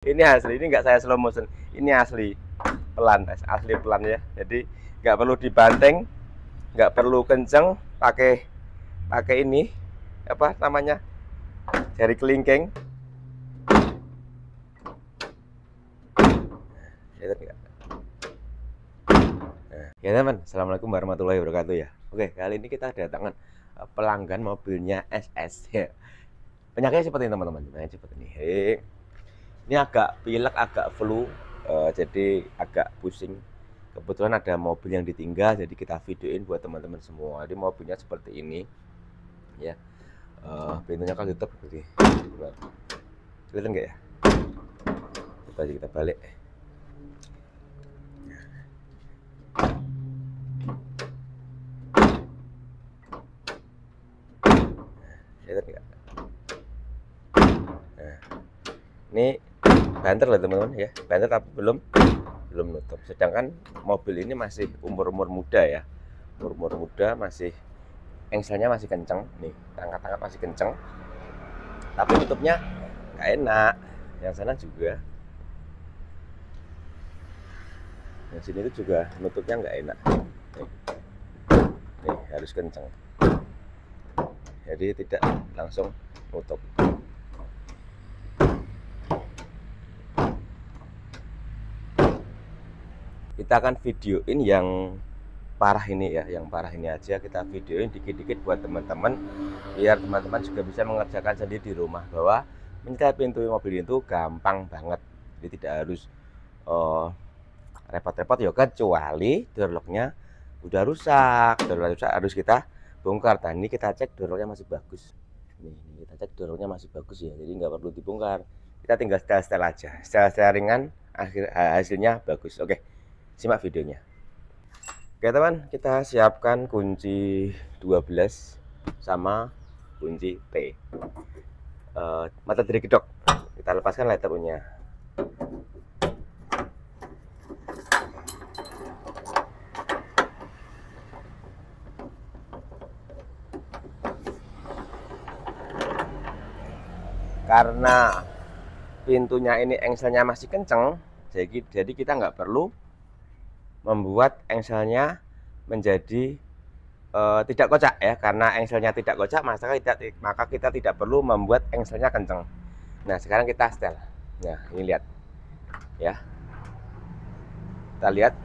Ini asli, ini nggak saya slow motion. Ini asli pelan, asli pelan ya. Jadi nggak perlu dibanting, nggak perlu kenceng, pakai pakai ini apa namanya, jari kelingking. Ya teman, assalamualaikum warahmatullahi wabarakatuh ya. Oke, kali ini kita kedatangan pelanggan mobilnya SS ya. Penyakitnya seperti ini teman-teman, penyakitnya seperti ini. Ini agak pilek, agak flu, jadi agak pusing. Kebetulan ada mobil yang ditinggal, jadi kita videoin buat teman-teman semua. Jadi mobilnya seperti ini, ya. Pintunya kan tutup, gitu. Kelihatan nggak ya? Coba kita balik. Kelihatan nggak? Nah, ini banter loh teman-teman ya, banter tapi belum nutup. Sedangkan mobil ini masih umur muda ya, umur muda, masih engselnya masih kenceng nih, angkat-angkat masih kenceng, tapi nutupnya nggak enak. Yang sana juga, yang sini itu juga nutupnya nggak enak nih, harus kenceng, jadi tidak langsung nutup. Kita akan videoin yang parah ini ya, yang parah ini aja kita videoin dikit-dikit buat teman-teman, biar teman-teman juga bisa mengerjakan sendiri di rumah, bahwa menyetel pintu mobil itu gampang banget. Jadi tidak harus repot-repot ya, kecuali door locknya udah rusak. Door lock rusak harus kita bongkar. Dan ini kita cek door locknya masih bagus. Nih, kita cek door locknya masih bagus ya, jadi nggak perlu dibongkar. Kita tinggal setel aja, setel ringan, hasilnya bagus. Oke, simak videonya. Oke teman, kita siapkan kunci 12 sama kunci T. Mata dari kedok, kita lepaskan letternya. Karena pintunya ini engselnya masih kenceng, jadi kita nggak perlu membuat engselnya menjadi tidak kocak ya. Karena engselnya tidak kocak, maka kita tidak perlu membuat engselnya kenceng. Nah sekarang kita setel. Nah ini lihat ya, kita lihat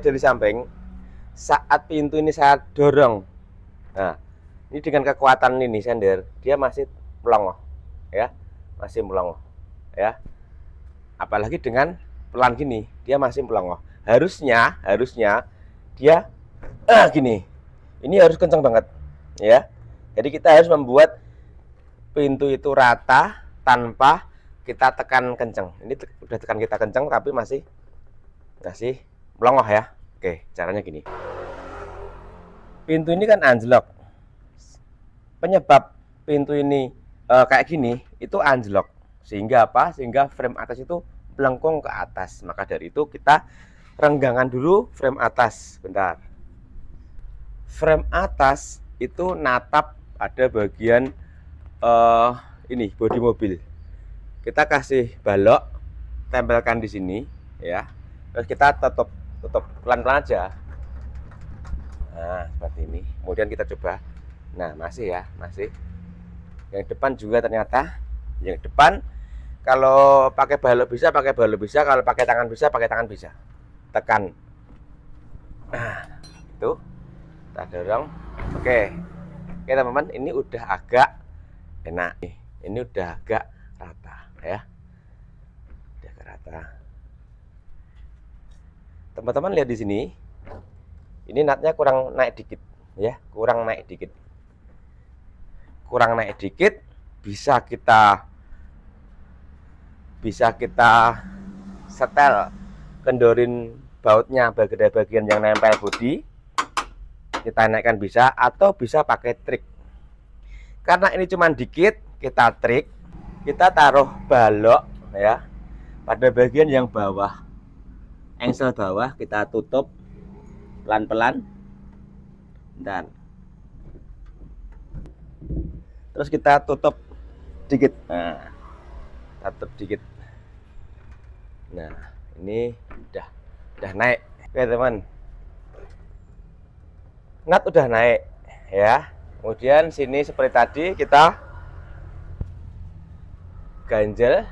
dari samping. Saat pintu ini saya dorong, nah ini dengan kekuatan ini sender, dia masih melongoh ya, masih melongoh ya. Apalagi dengan pelan gini, dia masih melongoh. Harusnya dia gini, ini harus kencang banget ya. Jadi kita harus membuat pintu itu rata tanpa kita tekan kencang. Ini udah tekan kita kencang tapi masih melongoh ya. Oke, caranya gini. Pintu ini kan anjlok. Penyebab pintu ini kayak gini itu anjlok, sehingga apa? Sehingga frame atas itu melengkung ke atas. Maka dari itu kita renggangan dulu frame atas. Bentar. Frame atas itu natap ada bagian ini bodi mobil. Kita kasih balok, tempelkan di sini ya. Terus kita tutup pelan-pelan aja. Nah, seperti ini. Kemudian kita coba. Nah, masih ya, masih. Yang depan juga ternyata. Yang depan kalau pakai balok bisa, kalau pakai tangan bisa, tekan. Nah, itu kita dorong. Oke, teman-teman, ini udah agak enak nih. Ini udah agak rata ya, udah agak rata. Teman-teman lihat di sini, ini natnya kurang naik dikit ya, kurang naik dikit. Bisa kita setel, kendorin bautnya bagian yang nempel bodi, kita naikkan bisa, atau bisa pakai trik. Karena ini cuma dikit, kita trik, kita taruh balok ya pada bagian yang bawah, engsel bawah, kita tutup pelan-pelan, dan terus kita tutup dikit. Nah, tutup dikit. Nah, ini udah naik. Oke teman, ngat udah naik ya. Kemudian sini seperti tadi kita ganjel,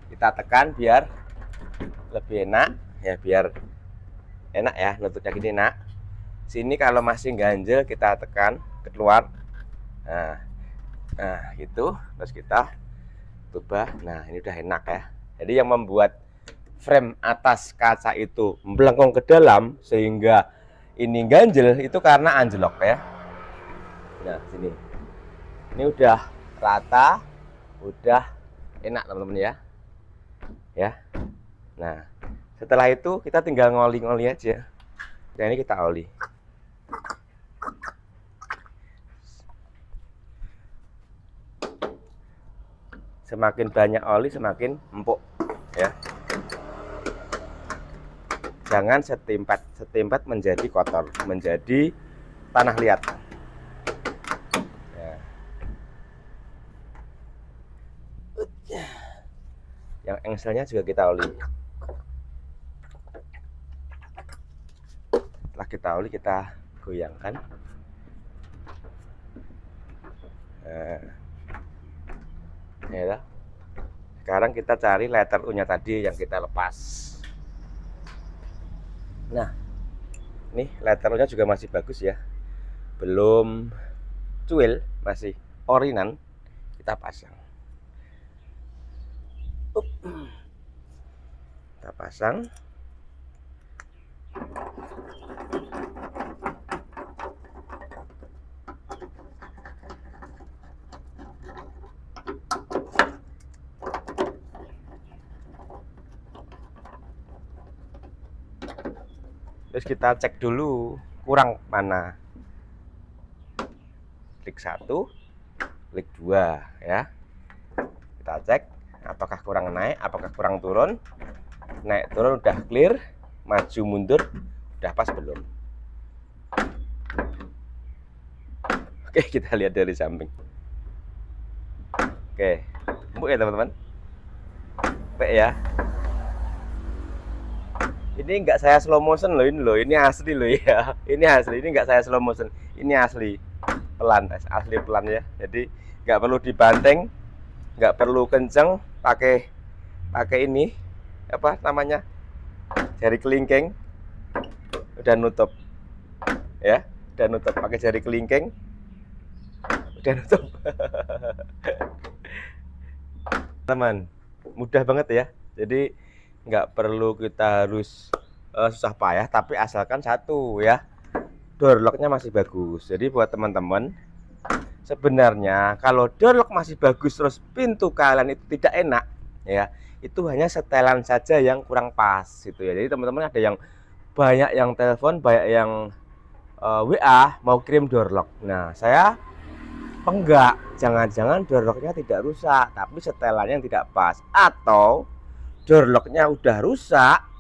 kita tekan biar lebih enak ya, biar enak ya nutupnya gini nak. Sini kalau masih ganjel kita tekan keluar. Nah gitu, terus kita coba. Nah ini udah enak ya. Jadi yang membuat frame atas kaca itu melengkung ke dalam sehingga ini ganjel itu karena anjlok ya. Nah sini, ini udah rata, udah enak teman-teman ya. Nah setelah itu kita tinggal ngoli-ngoli aja. Nah ini kita oli. Semakin banyak oli semakin empuk ya. Jangan setimpat menjadi kotor, menjadi tanah liat ya. Yang engselnya juga kita oli. Setelah kita oli, kita goyangkan. Ya, sekarang kita cari letter U-nya tadi yang kita lepas. Nah, nih letter U-nya juga masih bagus ya, belum cuil, masih orinan. Kita pasang. Kita pasang. Terus kita cek dulu kurang mana. Klik 1, klik 2 ya. Kita cek apakah kurang naik, apakah kurang turun. Naik turun udah clear, maju mundur udah pas belum. Oke, kita lihat dari samping. Oke, empuk ya teman-teman. Empuk ya. Ini enggak saya slow motion loh, ini asli loh ya. Ini asli, ini enggak saya slow motion. Ini asli pelan, asli pelan ya. Jadi enggak perlu dibanting, enggak perlu kenceng, pakai ini apa namanya, jari kelingking, udah nutup ya, udah nutup pakai jari kelingking, udah nutup. Teman, mudah banget ya. Jadi nggak perlu kita harus susah payah, tapi asalkan satu ya, door lock-nya masih bagus. Jadi buat teman-teman, sebenarnya kalau door lock masih bagus terus pintu kalian itu tidak enak ya, itu hanya setelan saja yang kurang pas gitu ya. Jadi teman-teman ada yang banyak yang telepon, banyak yang WA mau kirim door lock. Nah saya enggak, jangan-jangan door lock-nya tidak rusak, tapi setelannya yang tidak pas, atau door lock-nya udah rusak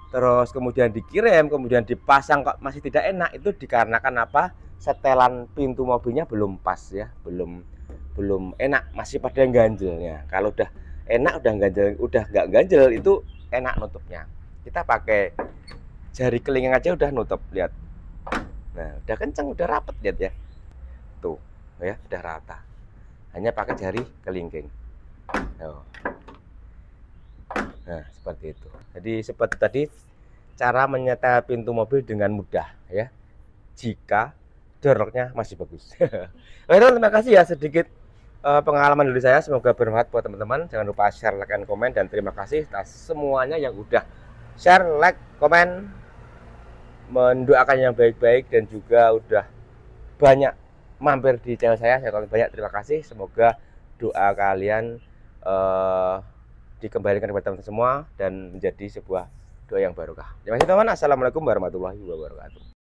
terus kemudian dikirim, kemudian dipasang kok masih tidak enak. Itu dikarenakan apa? Setelan pintu mobilnya belum pas ya, belum enak, masih pada ganjelnya. Kalau udah enak, udah ganjel, udah nggak ganjel, itu enak nutupnya. Kita pakai jari kelingking aja udah nutup, lihat. Nah udah kenceng, udah rapet, lihat ya, tuh ya, udah rata, hanya pakai jari kelingking. Nah seperti itu. Jadi seperti tadi cara menyetel pintu mobil dengan mudah ya, jika door lock-nya masih bagus. Oke teman, terima kasih ya sedikit pengalaman dari saya, semoga bermanfaat buat teman-teman. Jangan lupa share, like, dan komen, dan terima kasih atas semuanya yang udah share, like, komen, mendoakan yang baik-baik, dan juga udah banyak mampir di channel saya. Saya ucapkan banyak terima kasih. Semoga doa kalian dikembalikan kepada teman-teman semua dan menjadi sebuah doa yang barokah. Terima kasih teman-teman. Assalamualaikum warahmatullahi wabarakatuh.